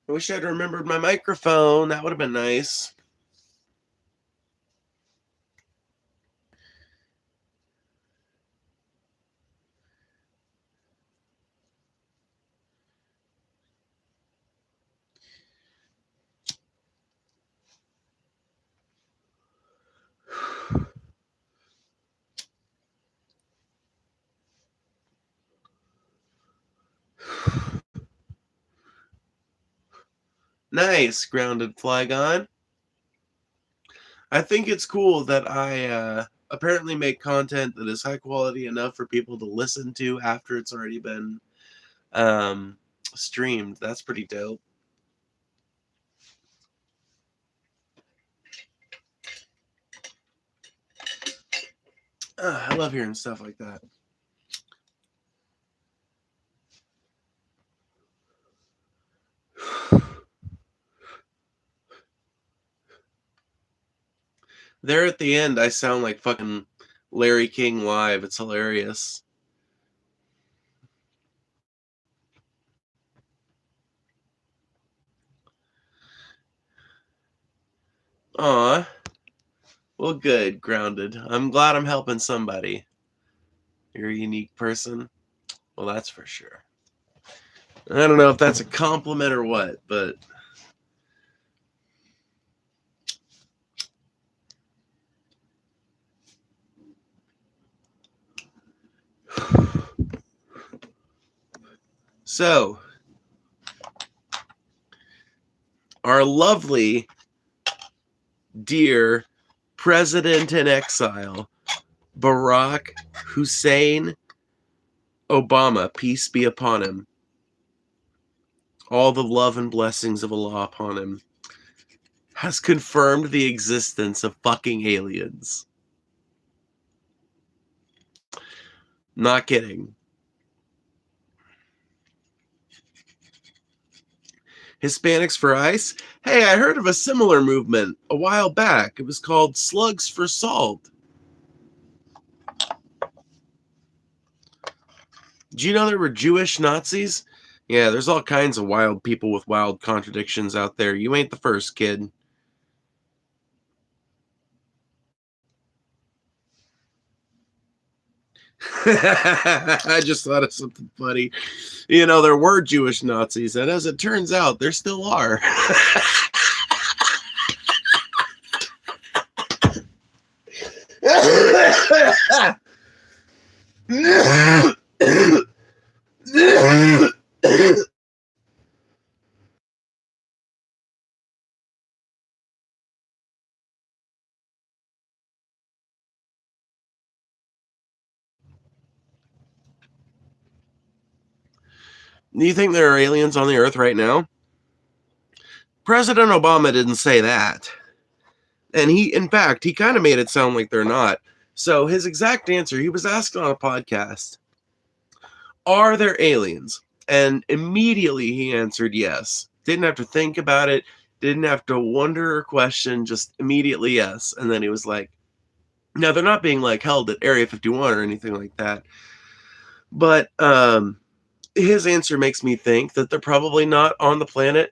I wish I'd remembered my microphone. That would have been nice. Nice, Grounded Flygon. I think it's cool that I apparently make content that is high quality enough for people to listen to after it's already been streamed. That's pretty dope. I love hearing stuff like that. There at the end, I sound like fucking Larry King live. It's hilarious. Aw. Well, good, Grounded. I'm glad I'm helping somebody. You're a unique person. Well, that's for sure. I don't know if that's a compliment or what, but... So, our lovely, dear president in exile, Barack Hussein Obama, peace be upon him, all the love and blessings of Allah upon him, has confirmed the existence of fucking aliens. Not kidding. Hispanics for Ice? Hey, I heard of a similar movement a while back. It was called Slugs for Salt. Do you know there were Jewish Nazis? Yeah, there's all kinds of wild people with wild contradictions out there. You ain't the first, kid. I just thought of something funny. You know, there were Jewish Nazis, and as it turns out, there still are. Do you think there are aliens on the Earth right now? President Obama didn't say that. And in fact, he kind of made it sound like they're not. So his exact answer, he was asked on a podcast, are there aliens? And immediately he answered yes. Didn't have to think about it. Didn't have to wonder or question, just immediately yes. And then he was like, now they're not being like held at Area 51 or anything like that. But his answer makes me think that they're probably not on the planet.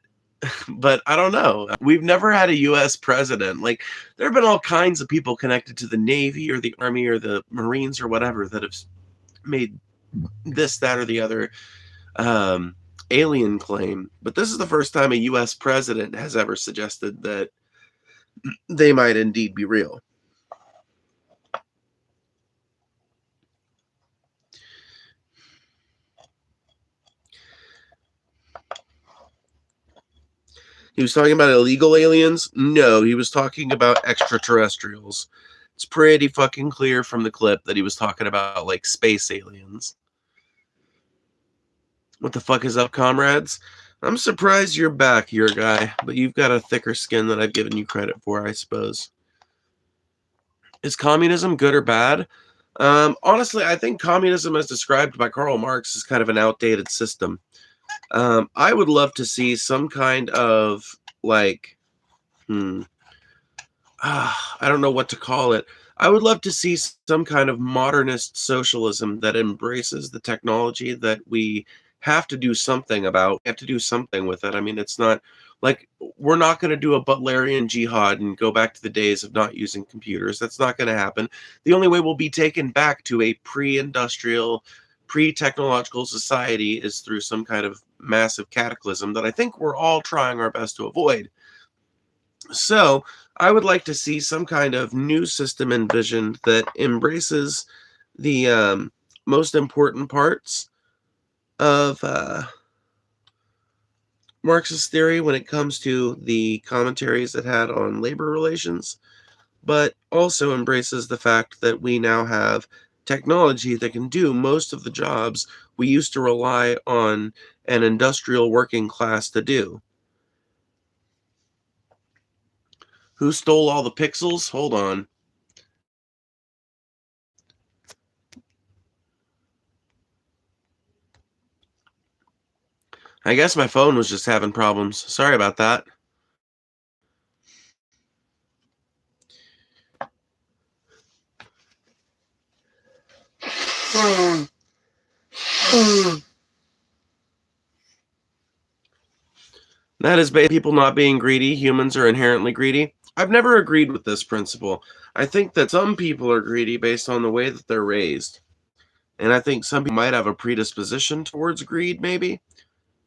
But I don't know. We've never had a U.S. president. Like, there have been all kinds of people connected to the Navy or the Army or the Marines or whatever that have made this, that, or the other alien claim. But this is the first time a U.S. president has ever suggested that they might indeed be real. He was talking about illegal aliens? No, he was talking about extraterrestrials. It's pretty fucking clear from the clip that he was talking about, like, space aliens. What the fuck is up, comrades? I'm surprised you're back, your guy, but you've got a thicker skin than I've given you credit for, I suppose. Is communism good or bad? Honestly, I think communism, as described by Karl Marx, is kind of an outdated system. I would love to see some kind of, like, I don't know what to call it. I would love to see some kind of modernist socialism that embraces the technology that we have to do something about. We have to do something with it. I mean, it's not like we're not going to do a Butlerian jihad and go back to the days of not using computers. That's not going to happen. The only way we'll be taken back to a pre-industrial, pre-technological society is through some kind of massive cataclysm that I think we're all trying our best to avoid. So, I would like to see some kind of new system envisioned that embraces the most important parts of Marxist theory when it comes to the commentaries it had on labor relations, but also embraces the fact that we now have technology that can do most of the jobs we used to rely on an industrial working class to do. Who stole all the pixels? Hold on. I guess my phone was just having problems. Sorry about that. That is based people not being greedy. Humans are inherently greedy. I've never agreed with this principle. I think that some people are greedy based on the way that they're raised. And I think some people might have a predisposition towards greed, maybe.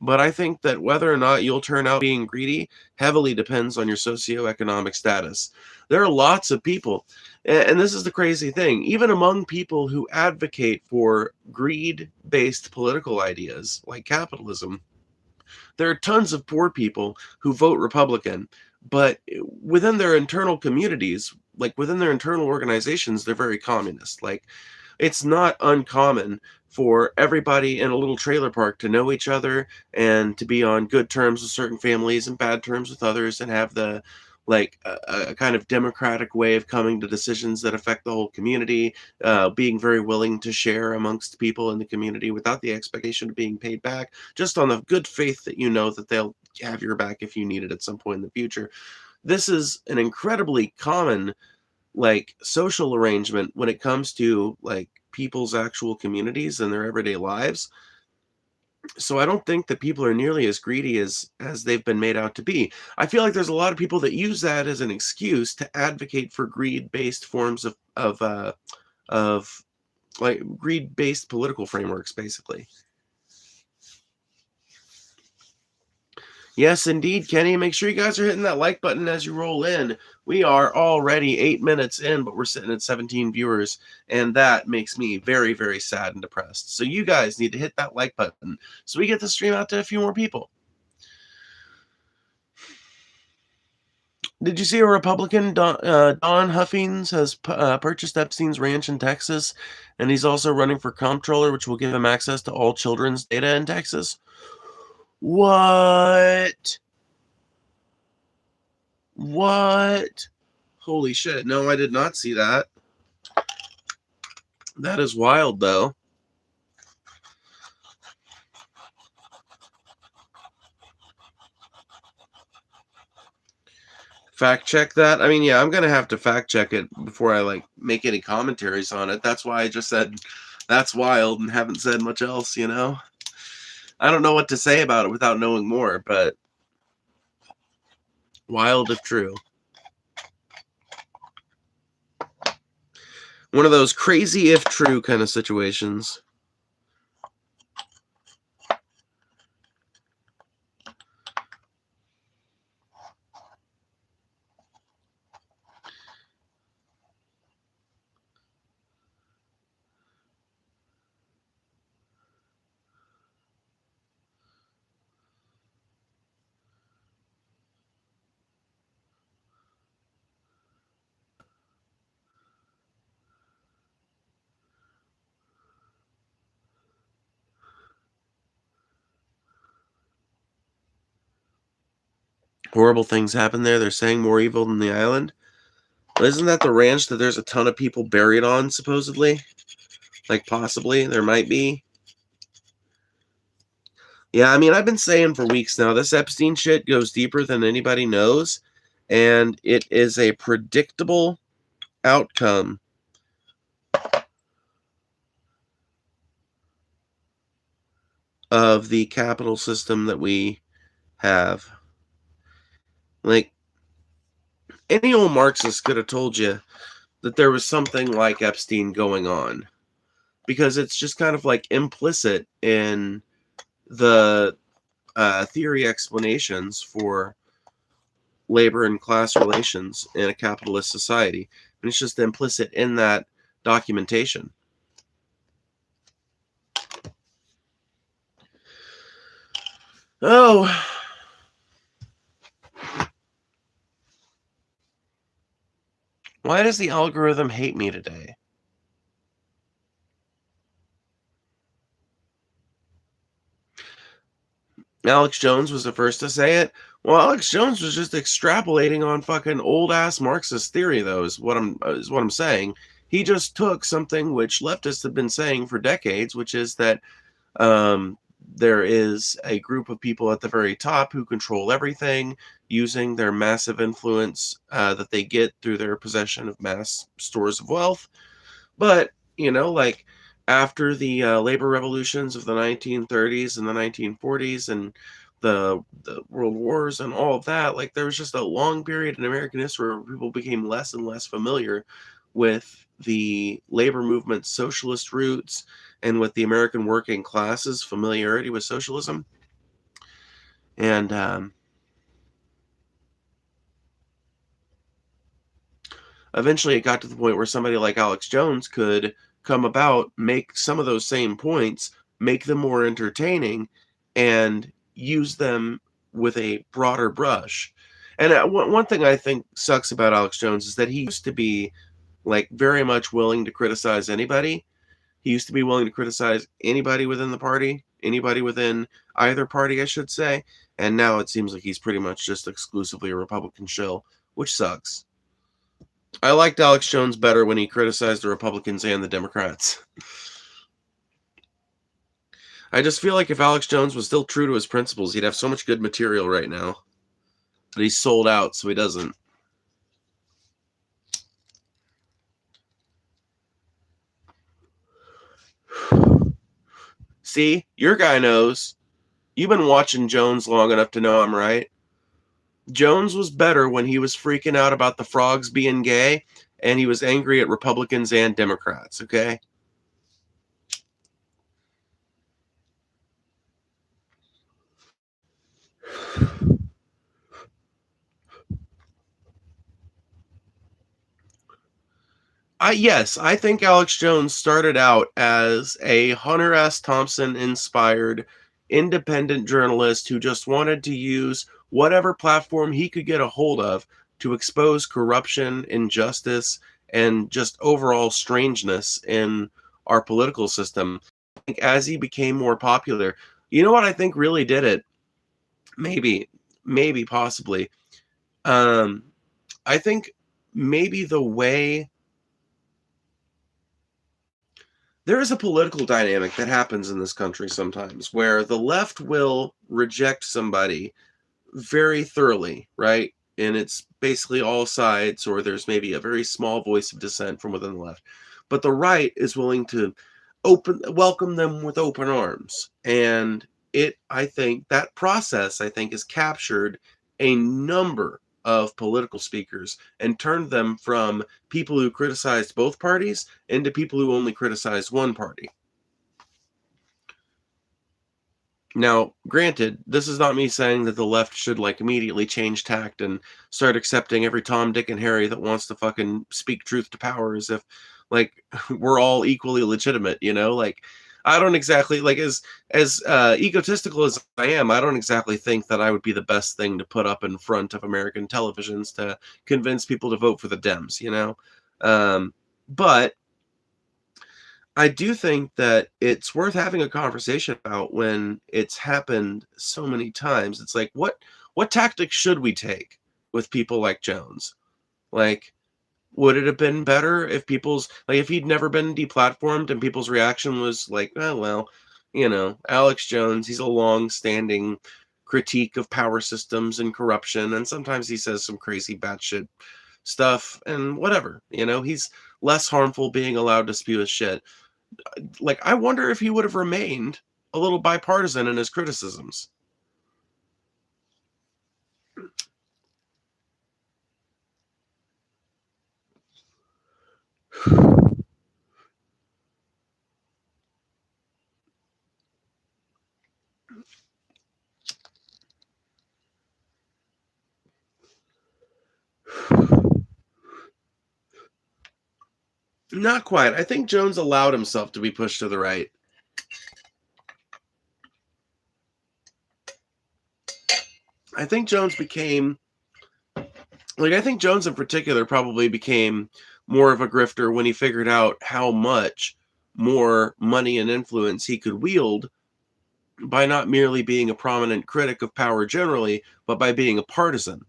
But I think that whether or not you'll turn out being greedy heavily depends on your socioeconomic status. There are lots of people, and this is the crazy thing, even among people who advocate for greed based political ideas like capitalism, there are tons of poor people who vote Republican, but within their internal communities, like within their internal organizations, they're very communist. Like, it's not uncommon for everybody in a little trailer park to know each other and to be on good terms with certain families and bad terms with others and have the like a kind of democratic way of coming to decisions that affect the whole community, being very willing to share amongst people in the community without the expectation of being paid back, just on the good faith that you know that they'll have your back if you need it at some point in the future. This is an incredibly common like social arrangement when it comes to like people's actual communities and their everyday lives. So I don't think that people are nearly as greedy as they've been made out to be. I feel like there's a lot of people that use that as an excuse to advocate for greed-based forms of like greed-based political frameworks, basically. Yes, indeed, Kenny. Make sure you guys are hitting that like button as you roll in. We are already 8 minutes in, but we're sitting at 17 viewers, and that makes me very, very sad and depressed. So you guys need to hit that like button so we get the stream out to a few more people. Did you see a Republican, Don Huffings, has purchased Epstein's ranch in Texas, and he's also running for comptroller, which will give him access to all children's data in Texas? What? What? Holy shit. No, I did not see that. That is wild, though. Fact check that? I mean, yeah, I'm going to have to fact check it before I, like, make any commentaries on it. That's why I just said that's wild and haven't said much else, you know? I don't know what to say about it without knowing more, but wild if true. One of those crazy if true kind of situations. Horrible things happen there. They're saying more evil than the island. Well, isn't that the ranch that there's a ton of people buried on, supposedly? Like, possibly. There might be. Yeah, I mean, I've been saying for weeks now, this Epstein shit goes deeper than anybody knows. And it is a predictable outcome of the capital system that we have. Like, any old Marxist could have told you that there was something like Epstein going on, because it's just kind of like implicit in the theory explanations for labor and class relations in a capitalist society. And it's just implicit in that documentation. Oh, why does the algorithm hate me today? Alex Jones was the first to say it. Well, Alex Jones was just extrapolating on fucking old ass Marxist theory, though, is what I'm saying. He just took something which leftists have been saying for decades, which is that there is a group of people at the very top who control everything using their massive influence that they get through their possession of mass stores of wealth. But, like after the labor revolutions of the 1930s and the 1940s and the world wars and all of that, like there was just a long period in American history where people became less and less familiar with the labor movement's socialist roots and with the American working class's familiarity with socialism. And eventually it got to the point where somebody like Alex Jones could come about, make some of those same points, make them more entertaining, and use them with a broader brush. And one thing I think sucks about Alex Jones is that he used to be like very much willing to criticize anybody. He used to be willing to criticize anybody within the party, anybody within either party, I should say. And now it seems like he's pretty much just exclusively a Republican shill, which sucks. I liked Alex Jones better when he criticized the Republicans and the Democrats. I just feel like if Alex Jones was still true to his principles, he'd have so much good material right now. But he's sold out, so he doesn't. See, your guy knows. You've been watching Jones long enough to know I'm right. Jones was better when he was freaking out about the frogs being gay, and he was angry at Republicans and Democrats, okay? Yes, I think Alex Jones started out as a Hunter S. Thompson inspired independent journalist who just wanted to use whatever platform he could get a hold of to expose corruption, injustice, and just overall strangeness in our political system. I think as he became more popular, you know what I think really did it? Maybe, possibly. I think maybe the way there is a political dynamic that happens in this country sometimes where the left will reject somebody very thoroughly, right? And it's basically all sides, or there's maybe a very small voice of dissent from within the left. But the right is willing to welcome them with open arms. And I think that process, has captured a number of political speakers and turned them from people who criticized both parties into people who only criticized one party. Now, granted, this is not me saying that the left should like immediately change tact and start accepting every Tom, Dick, and Harry that wants to fucking speak truth to power as if like we're all equally legitimate, Like I don't exactly like as egotistical as I am, I don't exactly think that I would be the best thing to put up in front of American televisions to convince people to vote for the Dems, But I do think that it's worth having a conversation about when it's happened so many times. It's like, what tactics should we take with people like Jones? Like, would it have been better if if he'd never been deplatformed and people's reaction was like, oh, well, Alex Jones, he's a long-standing critique of power systems and corruption, and sometimes he says some crazy batshit stuff and whatever. He's less harmful being allowed to spew his shit. Like, I wonder if he would have remained a little bipartisan in his criticisms. Not quite. I think Jones allowed himself to be pushed to the right. I think Jones became, I think Jones in particular probably became more of a grifter when he figured out how much more money and influence he could wield by not merely being a prominent critic of power generally, but by being a partisan.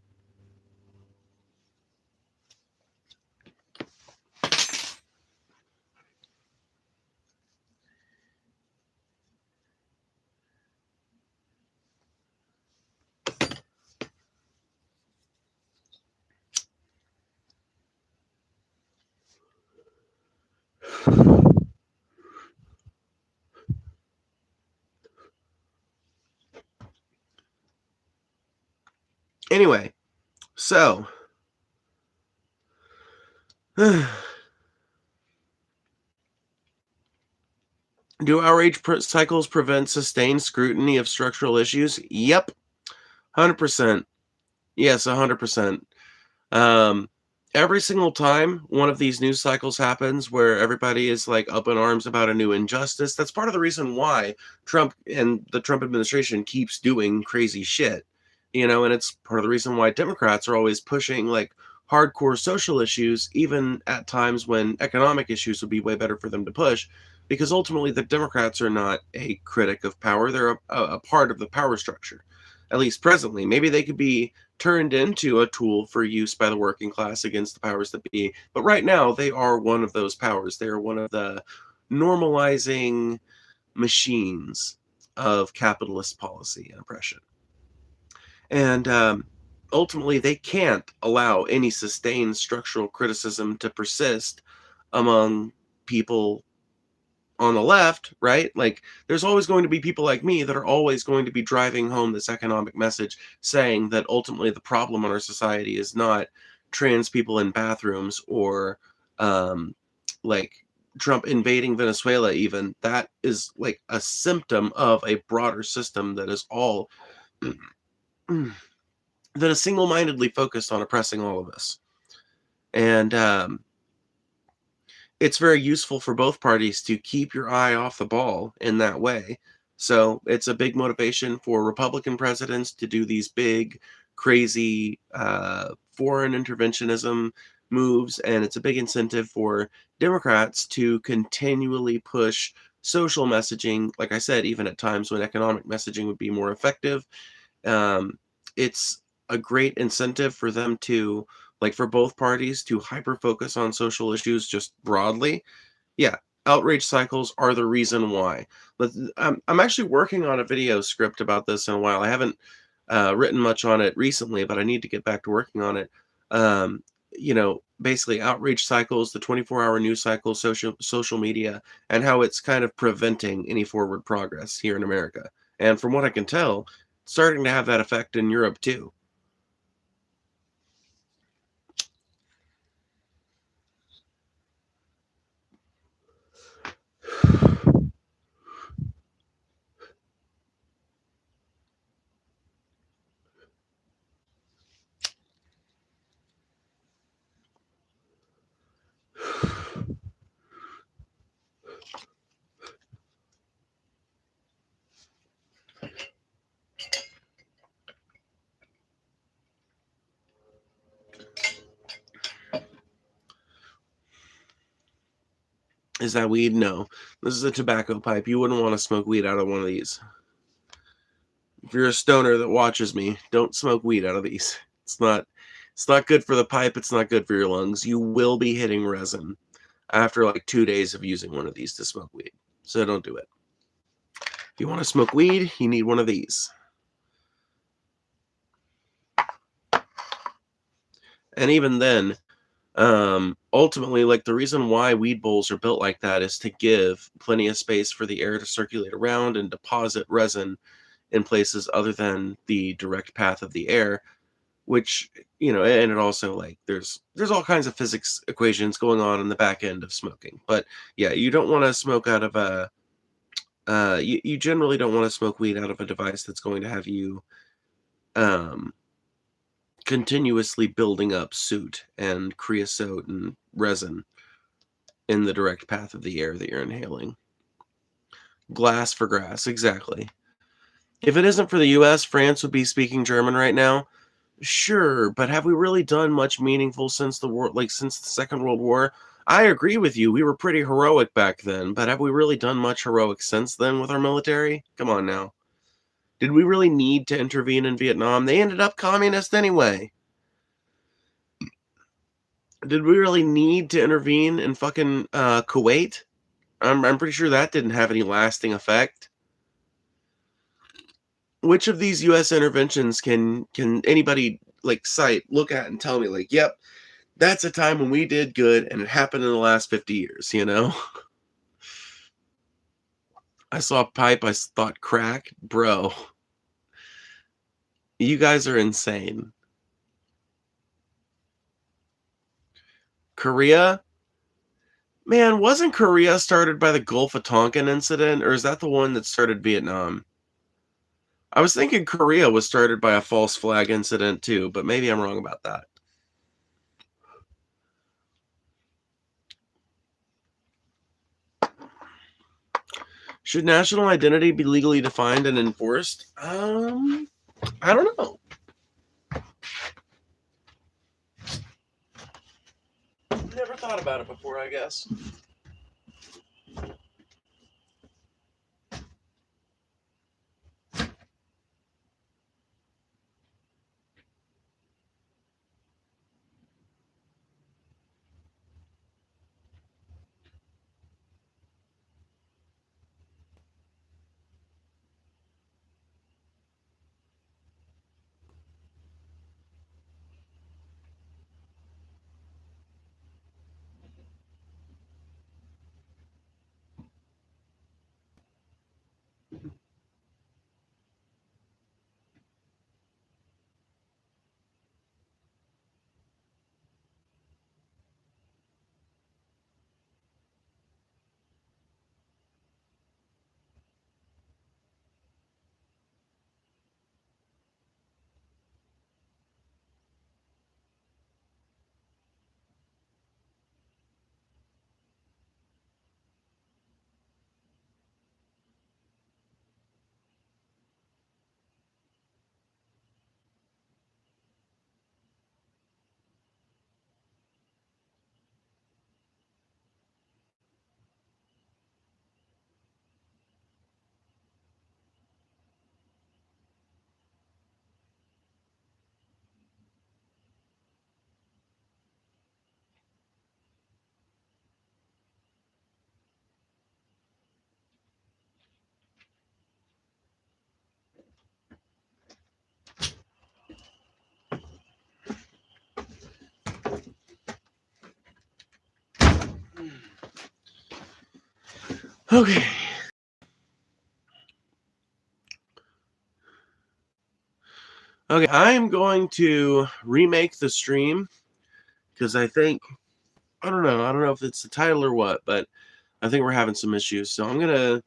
Anyway, so do outrage cycles prevent sustained scrutiny of structural issues? Yep, 100%. Yes, 100%. Every single time one of these news cycles happens where everybody is like up in arms about a new injustice, that's part of the reason why Trump and the Trump administration keeps doing crazy shit. And it's part of the reason why Democrats are always pushing like hardcore social issues, even at times when economic issues would be way better for them to push, because ultimately the Democrats are not a critic of power. They're a part of the power structure, at least presently. Maybe they could be turned into a tool for use by the working class against the powers that be. But right now, they are one of those powers. They are one of the normalizing machines of capitalist policy and oppression. And ultimately, they can't allow any sustained structural criticism to persist among people on the left, right? Like, there's always going to be people like me that are always going to be driving home this economic message, saying that ultimately the problem in our society is not trans people in bathrooms or like Trump invading Venezuela. Even that is like a symptom of a broader system that is all that is single-mindedly focused on oppressing all of us. And it's very useful for both parties to keep your eye off the ball in that way. So it's a big motivation for Republican presidents to do these big, crazy foreign interventionism moves, and it's a big incentive for Democrats to continually push social messaging, like I said, even at times when economic messaging would be more effective. It's a great incentive for them to, like, for both parties to hyper focus on social issues just broadly. Yeah, outrage cycles are the reason why. But I'm actually working on a video script about this in a while. I haven't written much on it recently, but I need to get back to working on it. Basically outrage cycles, the 24-hour news cycle, social media, and how it's kind of preventing any forward progress here in America. And from what I can tell, it's starting to have that effect in Europe too. Is that weed? No. This is a tobacco pipe. You wouldn't want to smoke weed out of one of these. If you're a stoner that watches me, don't smoke weed out of these. It's not good for the pipe, it's not good for your lungs. You will be hitting resin after like 2 days of using one of these to smoke weed. So don't do it. If you want to smoke weed, you need one of these. And even then, ultimately, like, the reason why weed bowls are built like that is to give plenty of space for the air to circulate around and deposit resin in places other than the direct path of the air, which, and it also, like, there's all kinds of physics equations going on in the back end of smoking. But yeah, you don't want to smoke out of a you generally don't want to smoke weed out of a device that's going to have you um continuously building up soot and creosote and resin in the direct path of the air that you're inhaling. Glass for grass, exactly. If it isn't for the US, France would be speaking German right now. Sure, but have we really done much meaningful since the war, like since the Second World War? I agree with you. We were pretty heroic back then, but have we really done much heroic since then with our military? Come on now. Did we really need to intervene in Vietnam? They ended up communist anyway. Did we really need to intervene in fucking Kuwait? I'm pretty sure that didn't have any lasting effect. Which of these U.S. interventions can anybody like cite, look at, and tell me like, yep, that's a time when we did good, and it happened in the last 50 years? I saw a pipe, I thought crack, bro. You guys are insane. Korea? Man, wasn't Korea started by the Gulf of Tonkin incident, or is that the one that started Vietnam? I was thinking Korea was started by a false flag incident too, but maybe I'm wrong about that. Should national identity be legally defined and enforced? I don't know. Never thought about it before, I guess. Okay. Okay, I'm going to remake the stream because I don't know if it's the title or what, but I think we're having some issues. So I'm going to